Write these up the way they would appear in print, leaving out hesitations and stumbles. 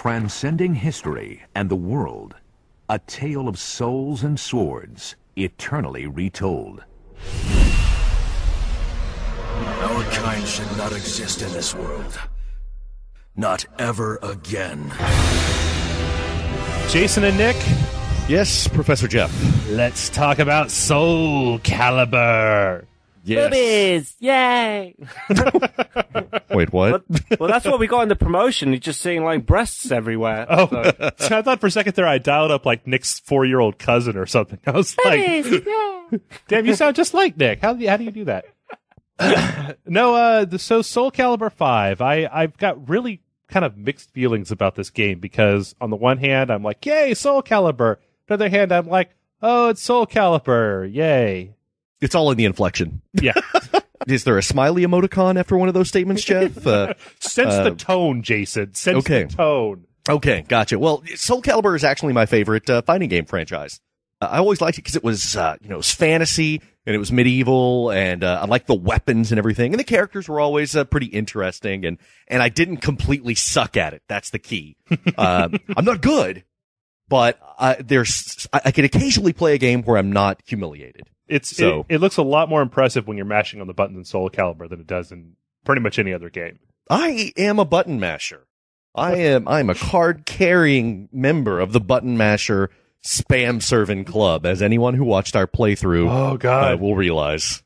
Transcending history and the world, a tale of souls and swords, eternally retold. Our kind should not exist in this world. Not ever again. Jason and Nick, Yes, Professor Jeff. let's talk about Soul Calibur. Yes. Boobies! Yay! Wait, what? Well, that's what we got in the promotion. You're just seeing, like, breasts everywhere. Oh, so I thought for a second there I dialed up like Nick's 4-year-old cousin or something. I was like, damn, you sound just like Nick. How do you do that? So Soul Calibur 5, I've got really kind of mixed feelings about this game because on the one hand, I'm like, yay, Soul Calibur. On the other hand, I'm like, oh, it's Soul Calibur. Yay. It's all in the inflection. Yeah. Is there a smiley emoticon after one of those statements, Jeff? Sense the tone, Jason. Sense the tone. Okay, gotcha. Well, Soul Calibur is actually my favorite fighting game franchise. I always liked it because it was, it was fantasy and it was medieval, and I liked the weapons and everything, and the characters were always pretty interesting, and I didn't completely suck at it. That's the key. I'm not good, but I can occasionally play a game where I'm not humiliated. It looks a lot more impressive when you're mashing on the buttons in Soul Calibur than it does in pretty much any other game. I am a button masher. I'm a card carrying member of the button masher spam serving club, as anyone who watched our playthrough will realize.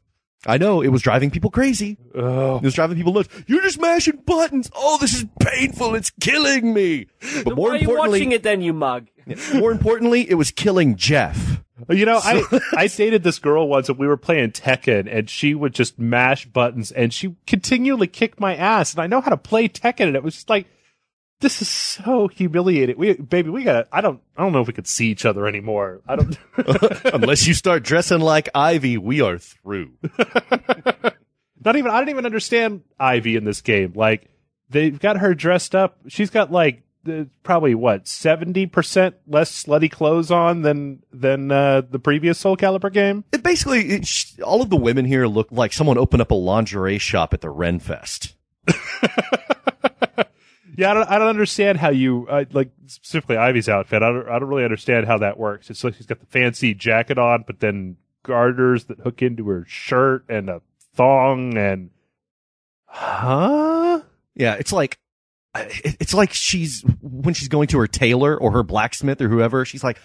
I know, it was driving people crazy. Oh. It was driving people nuts. You're just mashing buttons. Oh, this is painful. It's killing me. But Why are you watching it then, you mug? More importantly, it was killing Jeff. You know, I dated this girl once and we were playing Tekken and she would just mash buttons and she continually kicked my ass, and I know how to play Tekken, and it was just like, this is so humiliating. I don't know if we could see each other anymore. I don't. Unless you start dressing like Ivy, we are through. I don't even understand Ivy in this game. Like, they've got her dressed up. She's got like probably 70% less slutty clothes on than the previous Soul Calibur game. All of the women here look like someone opened up a lingerie shop at the Renfest. Yeah, I don't understand how you like specifically Ivy's outfit. I don't really understand how that works. It's like she's got the fancy jacket on, but then garters that hook into her shirt and a thong and Yeah, it's like when she's going to her tailor or her blacksmith or whoever, she's like,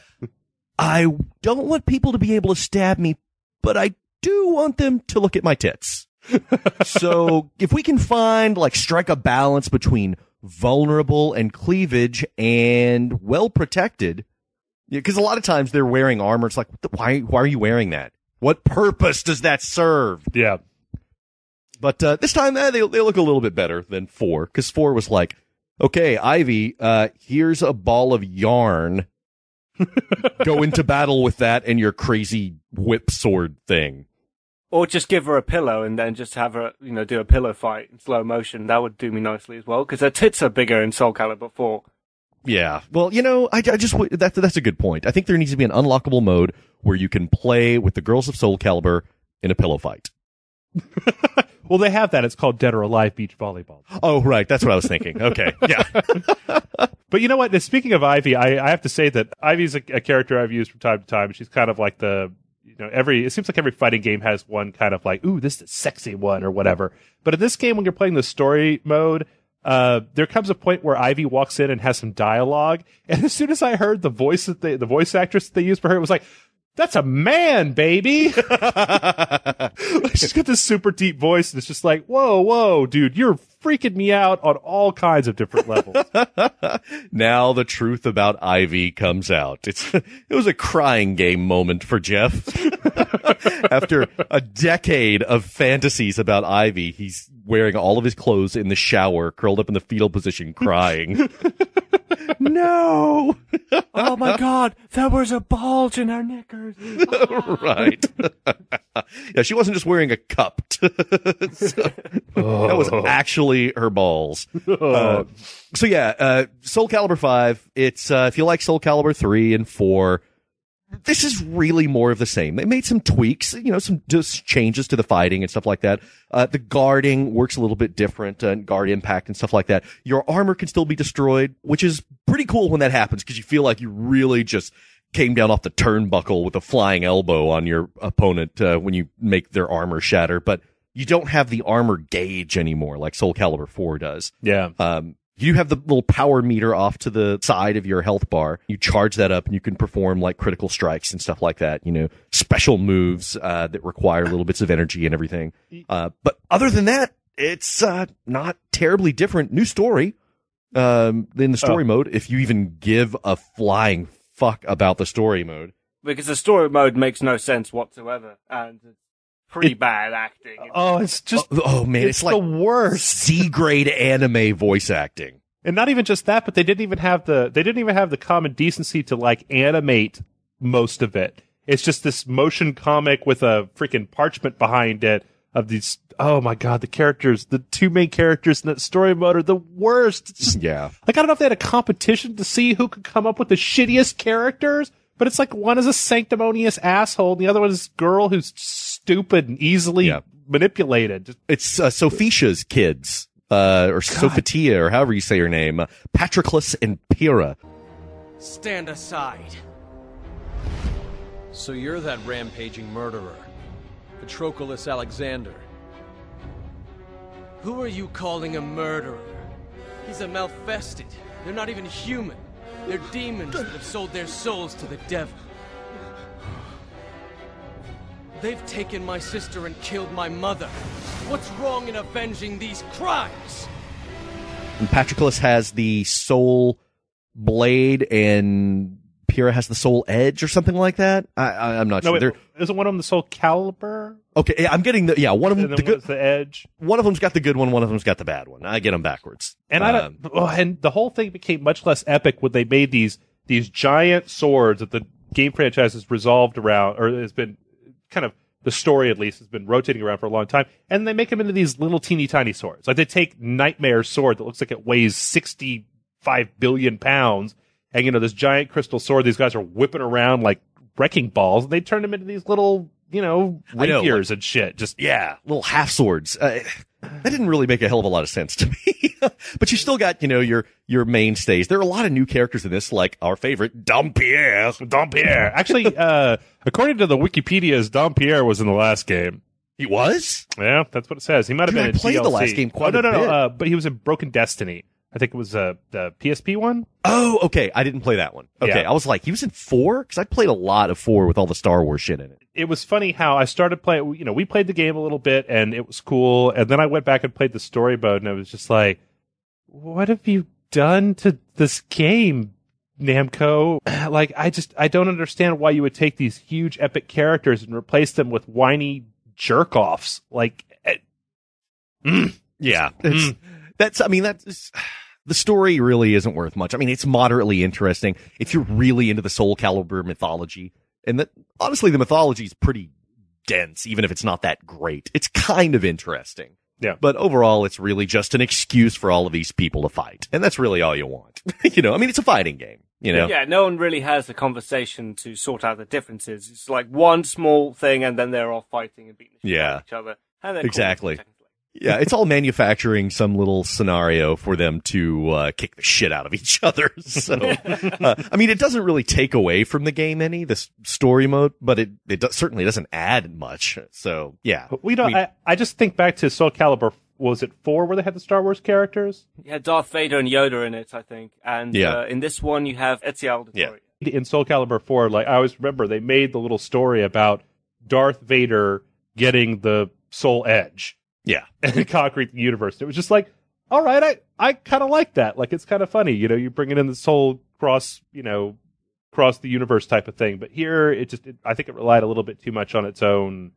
I don't want people to be able to stab me, but I do want them to look at my tits. So if we can strike a balance between vulnerable and cleavage and well protected, because a lot of times they're wearing armor. It's like, why are you wearing that? What purpose does that serve? Yeah. But this time they look a little bit better than 4, because 4 was like, okay, Ivy, here's a ball of yarn. Go into battle with that and your crazy whip sword thing. Or just give her a pillow and then just have her, do a pillow fight in slow motion. That would do me nicely as well, because her tits are bigger in Soul Calibur 4. Yeah. Well, that's a good point. I think there needs to be an unlockable mode where you can play with the girls of Soul Calibur in a pillow fight. Well, they have that. It's called Dead or Alive Beach Volleyball. Oh, right. That's what I was thinking. Okay. Yeah. But you know what? Speaking of Ivy, I have to say that Ivy's a character I've used from time to time. She's kind of like it seems like every fighting game has one kind of like, ooh, this is a sexy one or whatever. But in this game, when you're playing the story mode, there comes a point where Ivy walks in and has some dialogue. And as soon as I heard the voice actress that they used for her, it was like, that's a man, baby. She's got this super deep voice, and it's just like, whoa, dude, you're freaking me out on all kinds of different levels. Now the truth about Ivy comes out. It was a crying game moment for Jeff. After a decade of fantasies about Ivy, he's wearing all of his clothes in the shower, curled up in the fetal position, crying. No! Oh my god, there was a bulge in her knickers. Right. Yeah, she wasn't just wearing a cup. That was actually her balls. Soul Calibur 5, it's, if you like Soul Calibur 3 and 4, this is really more of the same. They made some tweaks, some just changes to the fighting and stuff like that. The guarding works a little bit different, and guard impact and stuff like that. Your armor can still be destroyed, which is pretty cool when that happens because you feel like you really just came down off the turnbuckle with a flying elbow on your opponent when you make their armor shatter. But you don't have the armor gauge anymore like Soul Calibur 4 does. Yeah. You have the little power meter off to the side of your health bar. You charge that up and you can perform like critical strikes and stuff like that, special moves that require little bits of energy and everything. But other than that, it's not terribly different. New story in the story mode, if you even give a flying fuck about the story mode. Because the story mode makes no sense whatsoever, and it's pretty bad acting. It's just man, it's like the worst C-grade anime voice acting. And not even just that, but they didn't even have the common decency to like animate most of it. It's just this motion comic with a freaking parchment behind it of these. Oh my god, the characters, the two main characters in that story mode are the worst. It's just, like, I don't know if they had a competition to see who could come up with the shittiest characters, but it's like one is a sanctimonious asshole, and the other one is a girl who's stupid and easily manipulated. It's Sophia's kids, or Sophitia, or however you say her name, Patroclus and Pyrrha. Stand aside. So you're that rampaging murderer, Patroclus Alexander. Who are you calling a murderer? He's a malfested. They're not even human. They're demons that have sold their souls to the devil. They've taken my sister and killed my mother. What's wrong in avenging these crimes? And Patroclus has the soul blade and Pyrrha has the soul edge or something like that. I'm not sure. Wait, isn't one of them the soul calibur? Okay, yeah, I'm getting one of them. The edge. One of them's got the good one. One of them's got the bad one. I get them backwards. And and the whole thing became much less epic when they made these giant swords that the game franchise has resolved around, or has been kind of, the story at least has been rotating around for a long time. And they make them into these little teeny tiny swords. Like they take Nightmare's sword that looks like it weighs 65 billion pounds. And, this giant crystal sword, these guys are whipping around like wrecking balls. And they turn them into these little, rapiers and shit. Just, little half swords. That didn't really make a hell of a lot of sense to me. But you still got, your mainstays. There are a lot of new characters in this, like our favorite, Dampierre. Actually, according to the Wikipedia's, Dampierre was in the last game. He was? Yeah, that's what it says. He might have been in played DLC. the last game quite a bit. No, but he was in Broken Destiny. I think it was the PSP one. Oh, okay. I didn't play that one. Okay, I was like, he was in 4? Because I played a lot of 4 with all the Star Wars shit in it. It was funny how I started playing, we played the game a little bit, and it was cool, and then I went back and played the story mode, and I was just like, what have you done to this game, Namco? Like, I don't understand why you would take these huge epic characters and replace them with whiny jerk-offs. Like, that's the story really isn't worth much. I mean, it's moderately interesting if you're really into the Soul Calibur mythology. And that, honestly, the mythology is pretty dense, even if it's not that great. It's kind of interesting. Yeah. But overall, it's really just an excuse for all of these people to fight. And that's really all you want. It's a fighting game, Yeah, no one really has a conversation to sort out the differences. It's like one small thing and then they're all fighting and beating the shit out of each other. And then exactly. Yeah, it's all manufacturing some little scenario for them to kick the shit out of each other. So, it doesn't really take away from the game this story mode, but it certainly doesn't add much. So, yeah. I just think back to Soul Calibur, was it 4 where they had the Star Wars characters? Yeah, Darth Vader and Yoda in it, I think. And in this one, you have Ezio Auditore. Yeah. In Soul Calibur 4, like, I always remember they made the little story about Darth Vader getting the Soul Edge. Yeah. And conquering the universe. It was just like, all right, I kind of like that. Like, it's kind of funny, you're bringing in this whole cross the universe type of thing. But here, I think it relied a little bit too much on the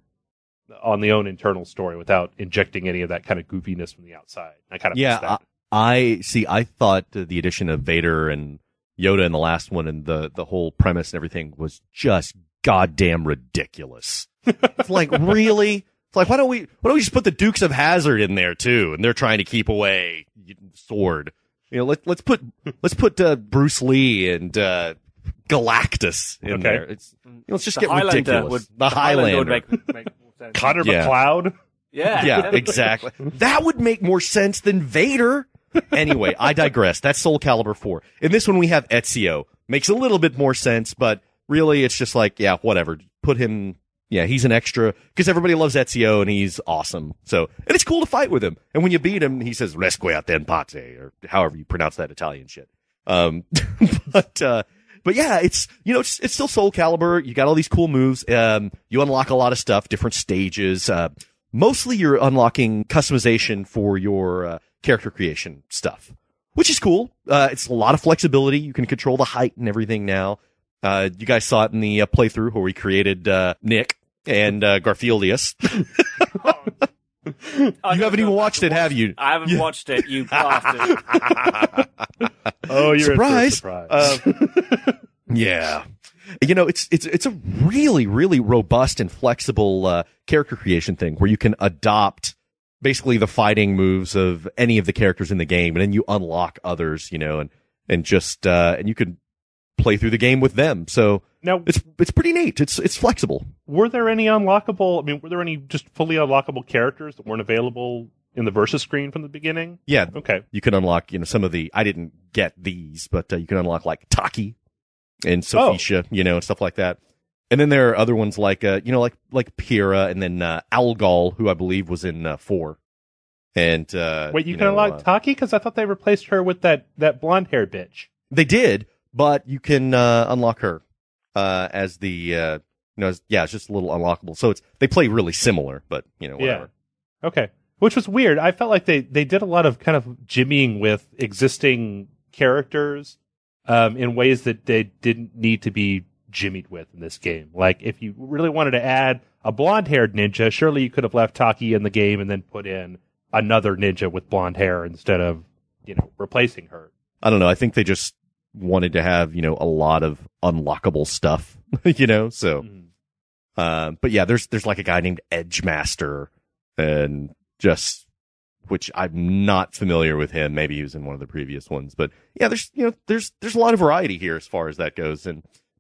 own internal story without injecting any of that kind of goofiness from the outside. I kind of missed that. I thought the addition of Vader and Yoda in the last one and the whole premise and everything was just goddamn ridiculous. It's like, really? It's like, why don't we just put the Dukes of Hazzard in there too? And they're trying to keep away sword. Let's put Bruce Lee and Galactus in there. Let's just get ridiculous. The Highlander would make more sense. Connor McLeod. Yeah. Yeah, exactly. That would make more sense than Vader. Anyway, I digress. That's Soul Calibur 4. In this one, we have Ezio. Makes a little bit more sense, but really it's just like, yeah, whatever. Put him, yeah, he's an extra, because everybody loves Ezio and he's awesome. So, and it's cool to fight with him. And when you beat him, he says, Resquiat en pace, or however you pronounce that Italian shit. But yeah, it's, it's still Soul Calibur. You got all these cool moves. You unlock a lot of stuff, different stages. Mostly you're unlocking customization for your, character creation stuff, which is cool. It's a lot of flexibility. You can control the height and everything now. You guys saw it in the playthrough where we created, Nick and, Garfieldius. You haven't even watched it, have you? I haven't watched it, you bastard. Oh, you're surprise! Surprise. Yeah, it's a really, really robust and flexible character creation thing where you can adopt basically the fighting moves of any of the characters in the game, and then you unlock others, and you can play through the game with them. So now it's pretty neat. It's flexible. Were there any unlockable? I mean, were there any just fully unlockable characters that weren't available in the versus screen from the beginning? Yeah. Okay. You can unlock, some of the. I didn't get these, but you can unlock like Taki and Sophisha, and stuff like that. And then there are other ones like like Pyrrha, and then Algol, who I believe was in 4. And wait, you can unlock Taki, because I thought they replaced her with that blonde haired bitch. They did, but you can unlock her as the it's just a little unlockable. So they play really similar, but whatever. Yeah. Okay. Which was weird. I felt like they did a lot of kind of jimmying with existing characters in ways that they didn't need to be jimmied with in this game. Like, if you really wanted to add a blonde-haired ninja, surely you could have left Taki in the game and then put in another ninja with blonde hair instead of, replacing her. I don't know. I think they just wanted to have, a lot of unlockable stuff, so. Mm-hmm. But yeah, there's like a guy named Edgemaster, and which I'm not familiar with him. Maybe he was in one of the previous ones, but yeah, there's a lot of variety here as far as that goes.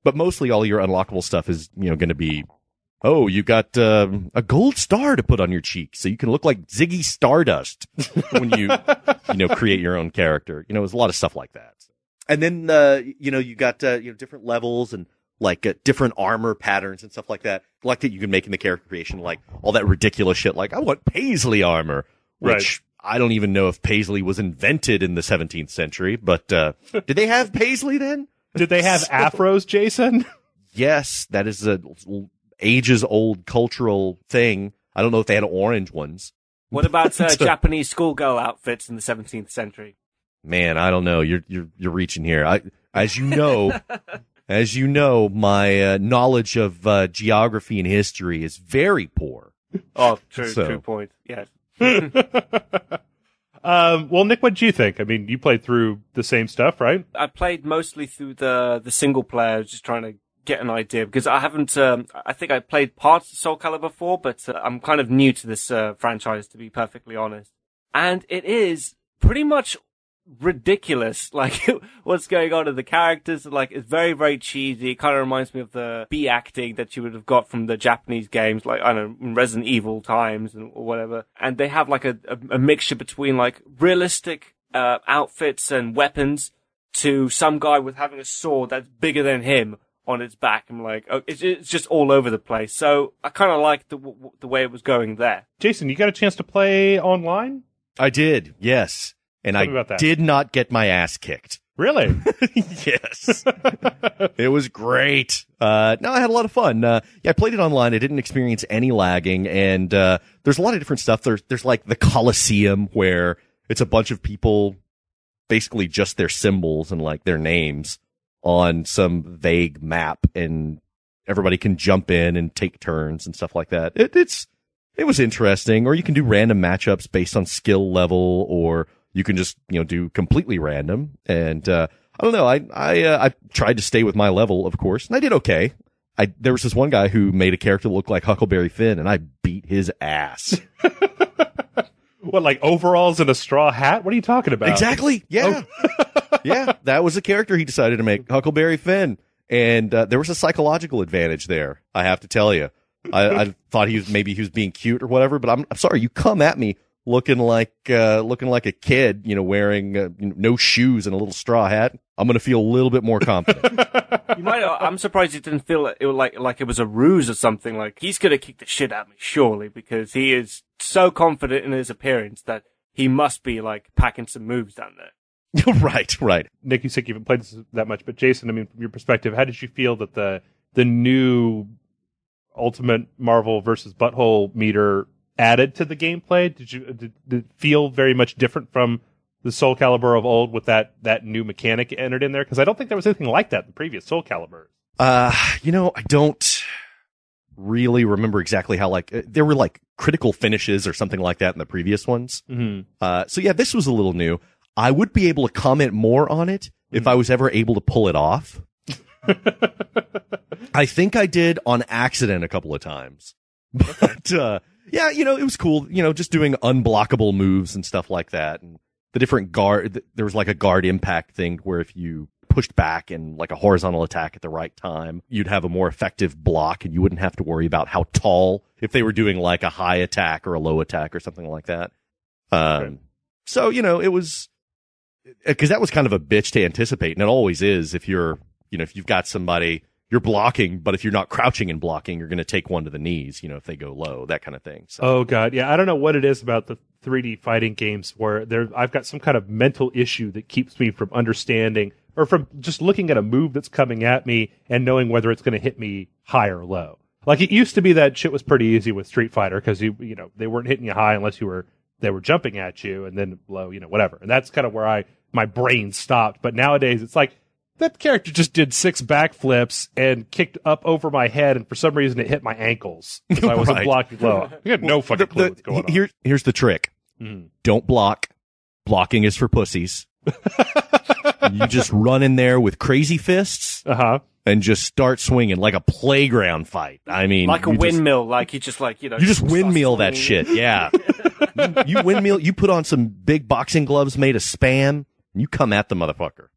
But mostly all your unlockable stuff is, going to be, oh, you got, a gold star to put on your cheek so you can look like Ziggy Stardust when you, create your own character. There's a lot of stuff like that. And then, you got, different levels and like different armor patterns and stuff like that. Like that you can make in the character creation, like all that ridiculous shit. Like, I want paisley armor, which I don't even know if paisley was invented in the 17th century, but, did they have paisley then? Did they have afros, Jason? Yes, that is a ages-old cultural thing. I don't know if they had orange ones. What about Japanese schoolgirl outfits in the 17th century? Man, I don't know. You're reaching here. As you know, my knowledge of geography and history is very poor. Oh, true point. Yes. Well, Nick, what did you think? I mean, you played through the same stuff, right? I played mostly through the single player, just trying to get an idea, because I haven't, I think I played parts of Soul Calibur 4, but I'm kind of new to this franchise, to be perfectly honest. And it is pretty much ridiculous, like, what's going on in the characters. Like, it's very, very cheesy. It kind of reminds me of the B acting that you would have got from the Japanese games, like, I don't know, Resident Evil times or whatever. And they have like a mixture between like realistic outfits and weapons to some guy with having a sword that's bigger than him on its back. I'm like, oh, it's just all over the place. So I kind of like the way it was going there. Jason, you got a chance to play online? I did, yes. And I did not get my ass kicked. Really? Yes. It was great. No, I had a lot of fun. Yeah, I played it online. I didn't experience any lagging. And there's a lot of different stuff. There's like the Coliseum, where it's a bunch of people, basically just their symbols and like their names on some vague map, and everybody can jump in and take turns and stuff like that. It was interesting. Or you can do random matchups based on skill level, or you can just, do completely random. And, I don't know. I tried to stay with my level, of course, and I did okay. There was this one guy who made a character that looked like Huckleberry Finn, and I beat his ass. What, like overalls and a straw hat? What are you talking about? Exactly. Yeah. Oh. Yeah. That was the character he decided to make, Huckleberry Finn. And, there was a psychological advantage there, I have to tell you. I thought he was being cute or whatever, but I'm sorry, you come at me looking like a kid, wearing no shoes and a little straw hat, I'm going to feel a little bit more confident. I'm surprised you didn't feel it like it was a ruse or something. Like, he's going to kick the shit out of me, surely, because he is so confident in his appearance that he must be, like, packing some moves down there. Right. Nick, you said you haven't played this that much, but Jason, I mean, from your perspective, how did you feel that the new Ultimate Marvel versus Butthole meter added to the gameplay? Did it feel very much different from the Soul Calibur of old with that new mechanic entered in there? Because I don't think there was anything like that in the previous Soul Calibur. I don't really remember exactly how, like, there were like critical finishes or something like that in the previous ones. Mm-hmm. So yeah, this was a little new. I would be able to comment more on it if I was ever able to pull it off. I think I did on accident a couple of times. But, yeah, it was cool, just doing unblockable moves and stuff like that. And the different there was like a guard impact thing where if you pushed back and like a horizontal attack at the right time, you'd have a more effective block and you wouldn't have to worry about how tall, if they were doing like a high attack or a low attack or something like that. So, it was, because that was kind of a bitch to anticipate, and it always is if if you've got somebody, you're blocking, but if you're not crouching and blocking, you're going to take one to the knees, if they go low, that kind of thing. So. Oh, God. Yeah, I don't know what it is about the 3D fighting games where I've got some kind of mental issue that keeps me from understanding or from just looking at a move that's coming at me and knowing whether it's going to hit me high or low. Like, it used to be that shit was pretty easy with Street Fighter because, they weren't hitting you high unless they were jumping at you, and then low, whatever. And that's kind of where my brain stopped. But nowadays, it's like, that character just did 6 backflips and kicked up over my head, and for some reason it hit my ankles because I wasn't blocking low. I had no fucking clue what's going on. Here's the trick. Mm. Don't block. Blocking is for pussies. You just run in there with crazy fists and just start swinging like a playground fight. I mean, like a windmill, you just windmill that shit. Yeah. you windmill, you put on some big boxing gloves made of Spam, and you come at the motherfucker.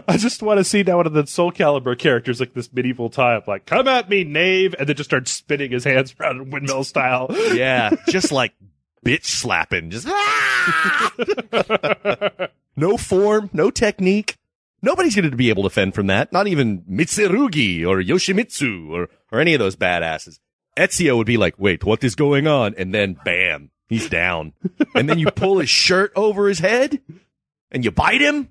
I just want to see now one of the Soul Calibur characters like this medieval type, like, come at me, knave, and then just start spinning his hands around in windmill style. Yeah, just like bitch slapping. Just no form, no technique. Nobody's going to be able to fend from that. Not even Mitsurugi or Yoshimitsu or any of those badasses. Ezio would be like, wait, what is going on? And then bam, he's down. And then you pull his shirt over his head and you bite him.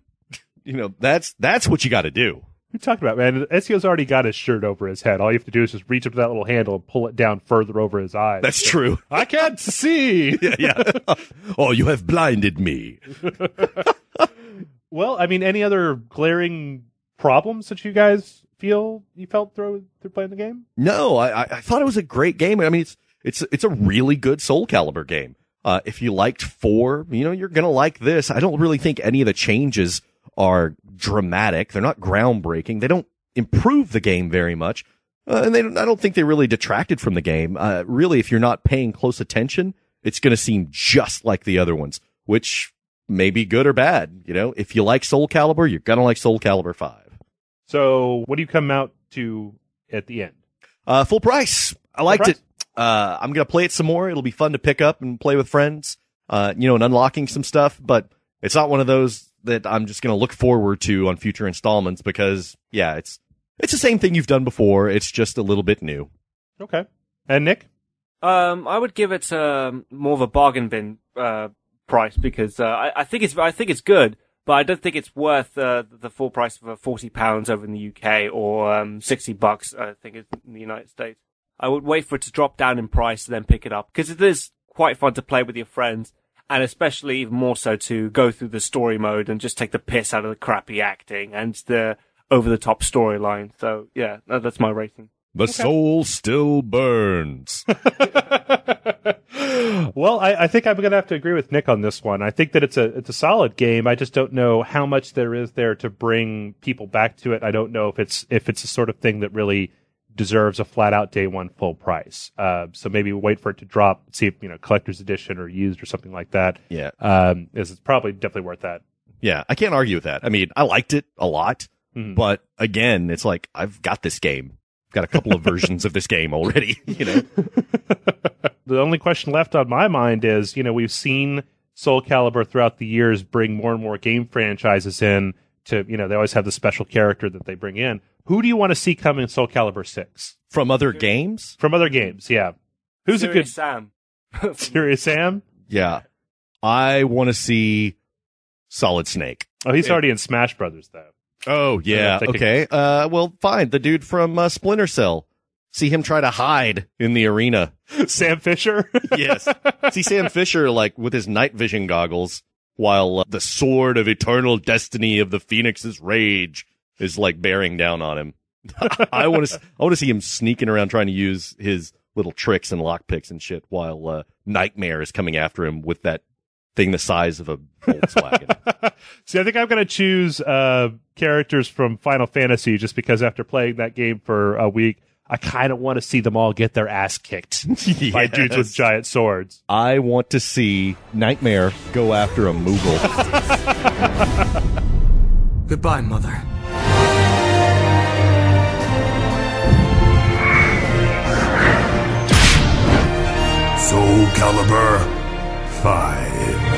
That's what you got to do. What are you talking about, man? Ezio's already got his shirt over his head. All you have to do is just reach up to that little handle and pull it down further over his eyes. That's true. I can't see. Yeah. Oh, you have blinded me. Well, I mean, any other glaring problems that you guys felt through playing the game? No, I thought it was a great game. I mean, it's a really good Soul Calibur game. If you liked 4, you're gonna like this. I don't really think any of the changes are dramatic. They're not groundbreaking. They don't improve the game very much. And I don't think they really detracted from the game. Really, if you're not paying close attention, it's going to seem just like the other ones, which may be good or bad. If you like Soul Calibur, you're going to like Soul Calibur 5. So what do you come out to at the end? Full price. I liked it. I'm going to play it some more. It'll be fun to pick up and play with friends, and unlocking some stuff, but it's not one of those that I'm just going to look forward to on future installments because, yeah, it's the same thing you've done before. It's just a little bit new. Okay. And Nick? I would give it more of a bargain bin price because I think it's good, but I don't think it's worth the full price of £40 over in the UK or $60, I think, in the United States. I would wait for it to drop down in price and then pick it up because it is quite fun to play with your friends. And especially even more so to go through the story mode and just take the piss out of the crappy acting and the over-the-top storyline. So, yeah, that's my rating. The soul still burns. Well, I think I'm going to have to agree with Nick on this one. I think that it's a solid game. I just don't know how much there is there to bring people back to it. I don't know if it's the sort of thing that really deserves a flat out day one full price. So maybe wait for it to drop, see if, collector's edition or used or something like that. Yeah. It's probably definitely worth that. Yeah. I can't argue with that. I mean, I liked it a lot, but again, it's like, I've got this game. got a couple of versions of this game already, you know. The only question left on my mind is, we've seen Soul Calibur throughout the years bring more and more game franchises in to, they always have the special character that they bring in. Who do you want to see come in Soul Calibur 6? From other games? From other games, yeah. Who's Serious a good... Sam. Serious Sam? Yeah. I want to see Solid Snake. Oh, he's already in Smash Brothers, though. Oh, yeah. Okay. Well, fine. The dude from Splinter Cell. See him try to hide in the arena. Sam Fisher? Yes. See Sam Fisher, like, with his night vision goggles, while the sword of eternal destiny of the Phoenix's rage is, like, bearing down on him. I want to see him sneaking around trying to use his little tricks and lockpicks and shit while Nightmare is coming after him with that thing the size of a Volkswagen. See, I think I'm going to choose characters from Final Fantasy just because after playing that game for a week, I kind of want to see them all get their ass kicked by dudes with giant swords. I want to see Nightmare go after a Moogle. Goodbye, Mother. Soul Calibur 5.